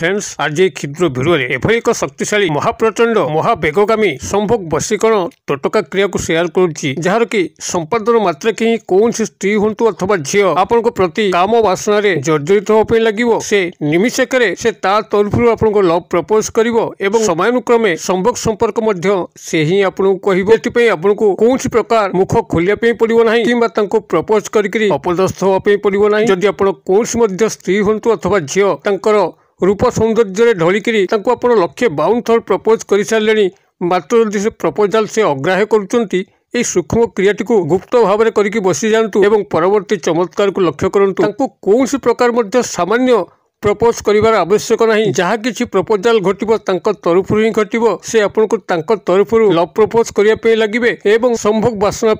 Friends आज क्षुद्र video एभली एक शक्तिशाली महाप्रचंड महावेगगामी संभोग वशीकरण तोटका क्रिया को शेयर करुच्ची जार कि संपादन मात्र कि कौन स्त्री हूँ अथवा झील आपण प्रति काम वासना जर्जरित होगा लगे से निमिषक से तरफ आपको लव प्रपोज कर समयानुक्रमे संभोग संपर्क से ही आपको कहे आपको कौन प्रकार मुख खोलिया पड़ो ना कि प्रपोज करके अपदस्थ होगा पड़ो ना जदि आप कौन स्त्री हूँ अथवा झील रूप सौंदर्य ढलिकी आप लक्षे 52 थर प्रपोज कर सारे मात्र जदि से प्रपोजाल से अग्राह्य कर सूक्ष्म क्रियाटी को गुप्त भाव में करके बसी जातु एवं परवर्ती चमत्कार को लक्ष्य करूँ कौन प्रकार सामान्य प्रपोज करिवार आवश्यक नहीं जहाँ किसी प्रपोजाल घटिबो तांको तरफ ही घटिबो से आपनको तांको तरफ लव प्रपोज करिया लगे एवं संभोग वासना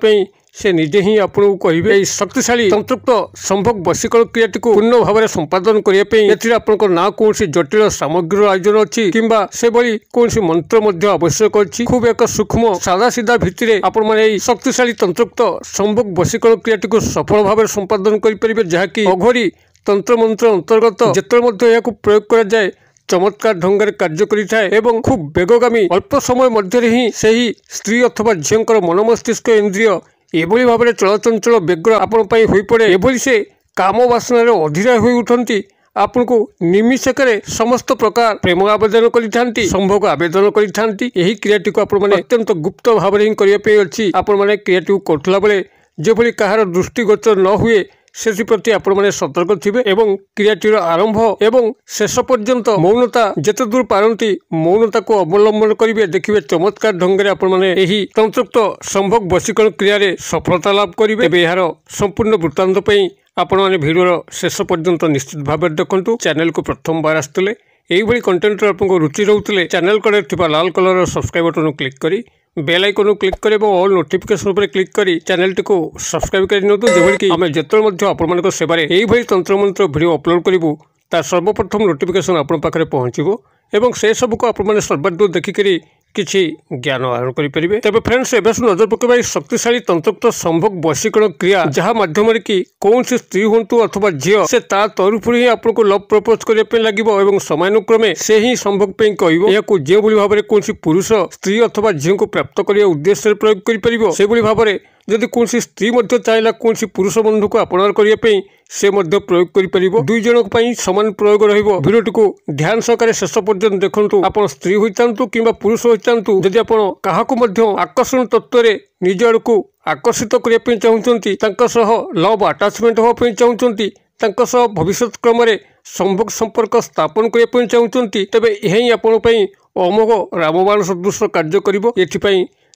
से निजे ही आपको कहे शक्तिशाली तंत्रयुक्त संभोग वशीकरण क्रियाटी को पूर्ण भाव में संपादन करने आपको ना कौन जटिल सामग्री आयोजन अच्छी किंबा से भली कौन मंत्र आवश्यक अच्छी खूब एक सूक्ष्म सादा सीधा भित्तिरे आपण माने शक्तिशाली तंत्रयुक्त संभोग वशीकरण क्रियाटी को सफल भाव में संपादन करें जहाँकि अघोरी तंत्र मंत्र अंतर्गत जिते प्रयोग कर जाए चमत्कार ढंग से कार्य करें खूब वेगगामी अल्प समय मध्य ही सही स्त्री अथवा झील मन मस्तिष्क इंद्रिय एभली भाव में चलचंचल व्यग्र आपण हो पड़े एभली से काम वासना अधीरा हो उठती आपन को निमिषक समस्त प्रकार प्रेम आवेदन करिथांती संभोग आवेदन करिथांती एही क्रियाटी को आपण माने अत्यंत गुप्त भाव में ही करिया अछि आपण माने क्रियाटी को करथला बेले जेभली कहार दृष्टिगोचर न हुए से प्रति आपण माने सतर्क थिबे एवं क्रियाटीर आरंभ एवं शेष पर्यंत मौनता जेते दूर पारंती मौनता को अवलंबन करिवे देखिवे चमत्कार ढंग से आपण माने एही तंत्रयुक्त संभोग वशीकरण क्रिया रे सफलता लाभ करिवे एबे यार संपूर्ण वृत्तांत पई आपण माने वीडियो शेष पर्यंत निश्चित भाव देखंतु चैनल को प्रथम बार आस्तले एही भली कंटेंट आपको रुचि रहउतले चैनल कड़े थिबा लाल कलर सब्सक्राइब बटन क्लिक करी बेल आइकन क्लिक कर ऑल नोटिफिकेशन पर क्लिक करी चैनल टी को सब्सक्राइब कर नियंतु जेभली कि आमे जेतल मध्ये आपन सेवारे एही भली तंत्र मंत्र वीडियो अपलोड करिवु ता सर्वप्रथम नोटिफिकेशन आपन पाखरे पहुंचीबो एवं से सब को आपन माने सर्वाधिक देखिकरी किछि ज्ञान आहरण करें तेज फ्रेंड्स एवं नजर पकड़ शक्तिशाली तंत्रयुक्त संभोग वशीकरण क्रिया जहाँ माध्यम कि कौन स्त्री हूँ अथवा झील से तरफ ही आपको लव प्रपोज करने लगे समयानुक्रमे से ही संभोग कह जो भाव में कौन पुरुष स्त्री अथवा झील को प्राप्त करने उद्देश्य प्रयोग कर भाव में जदि कौन स्त्री चाहिए कौन पुरुष बंधु को अपनार करने से प्रयोग कर दुई जन सामान प्रयोग रीडियो को ध्यान सहकारे शेष पर्यंत देखु आप स्त्री होता कि पुरुष होता जदि आप आकर्षण तत्व निज आड़ को आकर्षित करने चाहते लव आटाचमेंट होगा चाहते भविष्य क्रम संभोग संपर्क स्थापन करने चाहते तेरे यह अमोघ रामबाण सदृश कार्य कर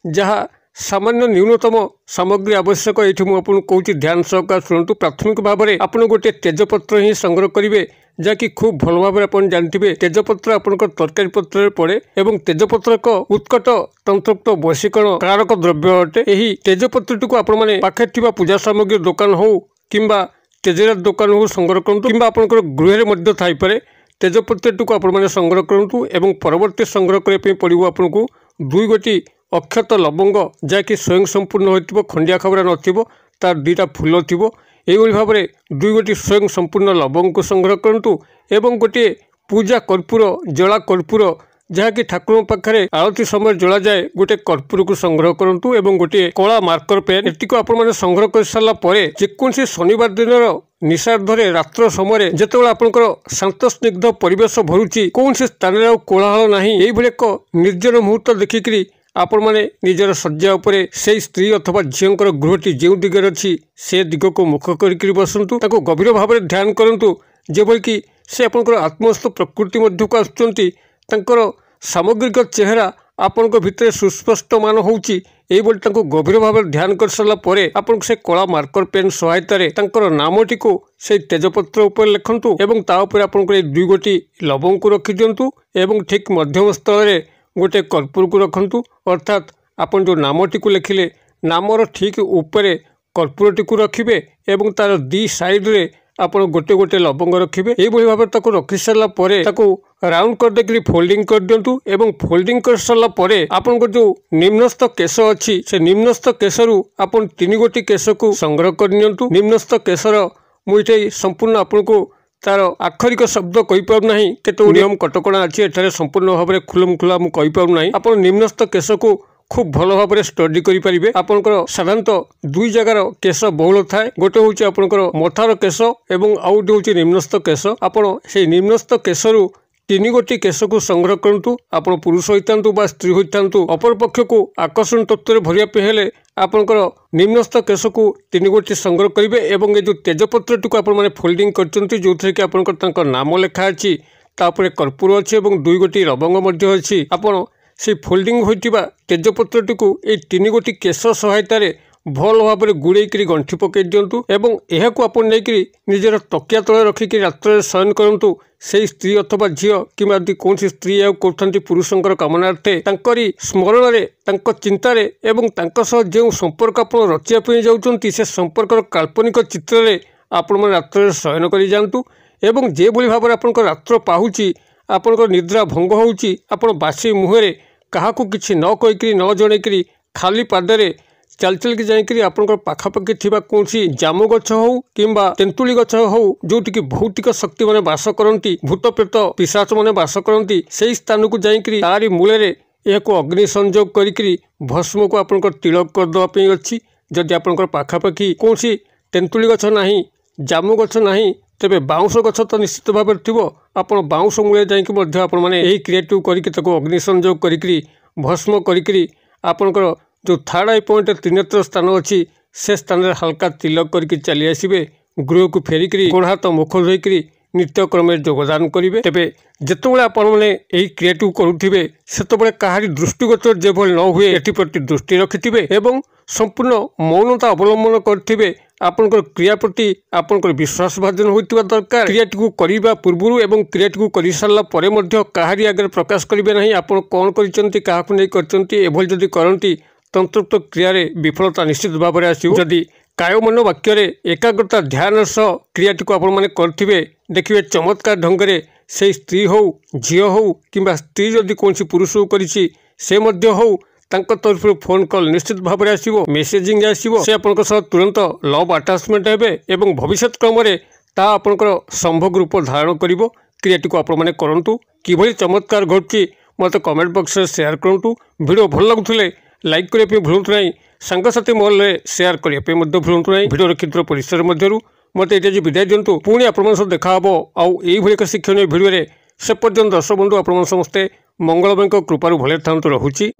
जहाँ सामान्य न्यूनतम सामग्री आवश्यक ये मुझे कहूँ ध्यान सहकार शुणु प्राथमिक भाव में आप गोटे तेजपत्र ही संग्रह करेंगे जहाँकि खूब भल भाव में जानते तेजपत्र आपंकर तरकारी पत्र पड़े और तेजपत्र एक उत्कट तंत्रयुक्त वशीकरण कारक द्रव्य अटे यही तेजपत्र को आपने पाखे पूजा सामग्री दुकान हो कि तेजरात दुकान हो संग्रह करूँ कि आपंकर गृह में थाईपे तेजपत्र को आपने संग्रह करूँ और परवर्ती संग्रह करने पड़ो आपको 2 गोटी अक्षत लवंग जहाँकि स्वयं संपूर्ण हो खंडिया खबरा नार 2टा फूल थी यही भाव में 2 गोटी स्वयं संपूर्ण लवंग को संग्रह करूँ एवं गोटे पूजा कर्पूर जला कर्पूर जहाँकि ठाकुर पाखे आरती समय जला जाए गोटे कर्पूर को संग्रह करूँ एवं गोटे कला मार्कर पेन एटी को आप संग्रह कर सारापर जेकोसी शनिवार दिन निशार्धे रात्र समय जिते आपंकर शांत स्निग्ध परिवेश भरुची कौन स्थान कोलाहल ना यही एक निर्जन मुहूर्त देखिकी आपण माने निजर शज्या उपरे से स्त्री अथवा झील गृहटी जो दिगरे अच्छी से दिग को मुख कर बसतु गभीर भाव में ध्यान करूँ जेभली कि से आपंकर आत्मस्थ प्रकृति मध्य को आसुच्चंती सामग्रिक चेहरा आपण भितर सुस्पष्ट मान होउची गभीर भाव में ध्यान कर सारापर आपन से कला मार्कर पेन सहायतार नामटी को से तेजपत्र उपर लिखंतु एवं तापर आपन 2 गोटी लवंग को रखी दिंतु एवं ठीक मध्यम स्थल में गोटे कर्पूर को रखंतु अर्थात आपन जो नामटी को लिखिले नामर ठीक ऊपर कर्पूरटी को रखिए एवं तार 2 साइड रे आप गोटे गोटे लवंग रखिए यही भाव में रखी सारापर राउंड कर देकर फोल्डिंग कर दिंतु एवं फोल्डिंग कर सारापर आपन जो निम्नस्थ केश अच्छी से निम्नस्थ केशरू आप 3 गोटी केश को संग्रह कर नियंतु निम्नस्थ केशर मुझे संपूर्ण आपन को तार आखरिक शब्द कहीपर ना केत नियम कटकणा अच्छी एठारे संपूर्ण भाव में खुलमखुला मुझे कहीपर ना आप निम्नस्थ केश को खूब भल भाव में स्टडी करेंगे। आपंकर साधारणतः दुई जगार केश बहुल थाए गोटे हूँ आपंकर मथार केश एवं आउ गोटे हूँ निम्नस्थ केश। आपड़ से निम्नस्थ केशरू तीन गोटी केश को संग्रह करूँ। आप पुरुष होता बा स्त्री होता अपर पक्ष को आकर्षण तत्व भरवाई हेले आपंकर निम्नस्थ केश को तीन गोटी संग्रह करेंगे एवं ये जो तेजपत्र टी आप फोल्डिंग कर जो थे कि आपंकर नाम लिखा अच्छी तापर कर्पूर अच्छी और दुई गोटी लवंग अच्छी। आपड़ से फोल्डिंग होइतिबा तेजपत्र टी को ये तीन गोटी केश सहायतार भल भाव में गुड़े गंठी पकई दिंतु एवं यह निजर तकिया तले रखिक रात्र शयन करूँ। से स्त्री अथवा झील कि कौन स्त्री कर पुरुषंकर कामनार्थे स्मरण चिंतार जो संपर्क आप रचापी जाऊँच से संपर्कर काल्पनिक चित्र आपण मैंने रात्र शयन कर जातु एवं जो भाव में आप रात्र पाहुची आपंकर निद्रा भंग होउची आपण बासी मुहरे क्या किसी न कहीकि न जन खाली पादरे चल चल के जाकि आपंकर पाखापाखि थिबा कौनसी जामु गछ हो किंबा तेंतुली गछ हो जोटिकी भौतिक शक्ति माने बास करती भूत प्रेत पिशाच माने बास करती से स्थान को जाकि तारी मूले यह अग्नि संयोग करी भस्म को आपंकर तिलक करदेवाई अच्छी। जदि आपंकर पाखापाखि कौन तेंतुली गछ ना जामु गछ ना तेरे बाउंश गछ तो निश्चित भाव में थी आप बाउंश मूले जाकि क्रियाटी करके अग्नि संयोग करी भस्म करी आपंकर जो थर्ड आई पॉइंट त्रिनेत्र स्थान अच्छी से स्थान में हल्का तिलक करके चली आसबे गृह को फेरिक गोड़ हाथ मुख धोईक नित्यक्रम योगदान करेंगे। तेरे जिते आपने क्रियाटी करुवे से कहारी दृष्टिगोचर जो न हुए एप्रति दृष्टि रखिथे एवं संपूर्ण मौनता अवलंबन करेंगे। आपंकर क्रिया प्रति आपंकर विश्वास भाजन होता दरकार। क्रियाटी को करने पूर्व एवं क्रियाटी को कर सारापर कहारी आगे प्रकाश करेंगे ना आप कौन करती करती तंत्रयुक्त क्रिया विफलता निश्चित भाव में आसो। जदि काय मन वाक्य एकाग्रता ध्यान सह क्रियाटी को आपने करेंगे देखिए चमत्कार ढंग से स्त्री हो झील हो कि स्त्री जदि कौन पुरुष को करी हो तरफ फोन कॉल निश्चित भाव में आसो मेसेजिंग आसो से आप तुरंत लव अटैचमेंट हे भविष्य क्रम आपंकर संभोग रूप धारण कर क्रियाटी को आपने करूँ। कि चमत्कार घटुची मत कमेंट बॉक्स में शेयर करूँ। वीडियो भल लगुले लाइक करने भूलु ना सांगसाथी महल में शेयर करने भूलु ना। वीडियो क्षुद्र परिसर मध्य मत ये विदाय दिंतु पुणी आप देखा आउ एक शिक्षणीय भिडियो से पर्यंत दर्शक बंधु आप समस्ते मंगलमय कृपार भले था रहुची।